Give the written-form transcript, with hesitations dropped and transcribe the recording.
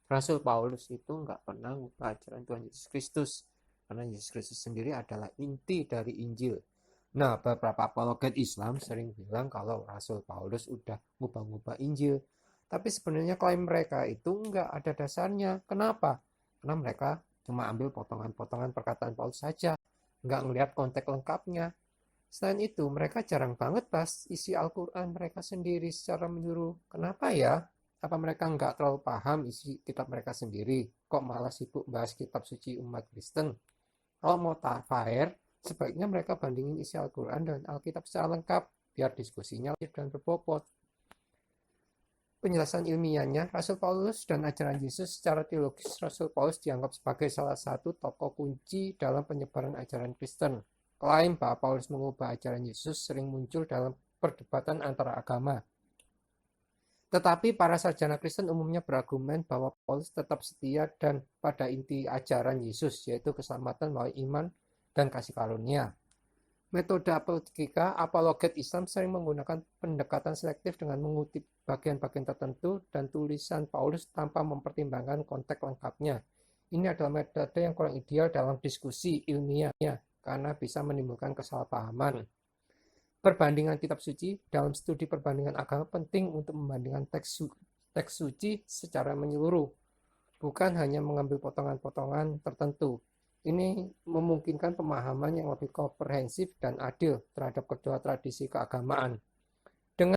Rasul Paulus itu nggak pernah mengubah ajaran Tuhan Yesus Kristus, karena Yesus Kristus sendiri adalah inti dari Injil. Nah, beberapa apologet Islam sering bilang kalau Rasul Paulus udah ngubah-ngubah Injil. Tapi sebenarnya klaim mereka itu nggak ada dasarnya. Kenapa? Karena mereka cuma ambil potongan-potongan perkataan Paulus saja, nggak ngelihat konteks lengkapnya. Selain itu, mereka jarang banget bahas isi Al-Quran mereka sendiri secara menyeluruh. Kenapa ya? Apa mereka nggak terlalu paham isi kitab mereka sendiri? Kok malah sibuk bahas kitab suci umat Kristen? Kalau mau fair, sebaiknya mereka bandingin isi Al-Quran dan Alkitab secara lengkap, biar diskusinya lanjut dan berbobot. Penjelasan ilmiahnya, Rasul Paulus dan ajaran Yesus secara teologis, Rasul Paulus dianggap sebagai salah satu tokoh kunci dalam penyebaran ajaran Kristen. Klaim bahwa Paulus mengubah ajaran Yesus sering muncul dalam perdebatan antara agama. Tetapi para sarjana Kristen umumnya berargumen bahwa Paulus tetap setia dan pada inti ajaran Yesus, yaitu keselamatan melalui iman dan kasih karunia. Metode apologetika, apologet Islam sering menggunakan pendekatan selektif dengan mengutip bagian-bagian tertentu dan tulisan Paulus tanpa mempertimbangkan konteks lengkapnya. Ini adalah metode yang kurang ideal dalam diskusi ilmiah karena bisa menimbulkan kesalahpahaman. Perbandingan kitab suci dalam studi perbandingan agama penting untuk membandingkan teks suci secara menyeluruh, bukan hanya mengambil potongan-potongan tertentu. Ini memungkinkan pemahaman yang lebih komprehensif dan adil terhadap kedua tradisi keagamaan. Dengan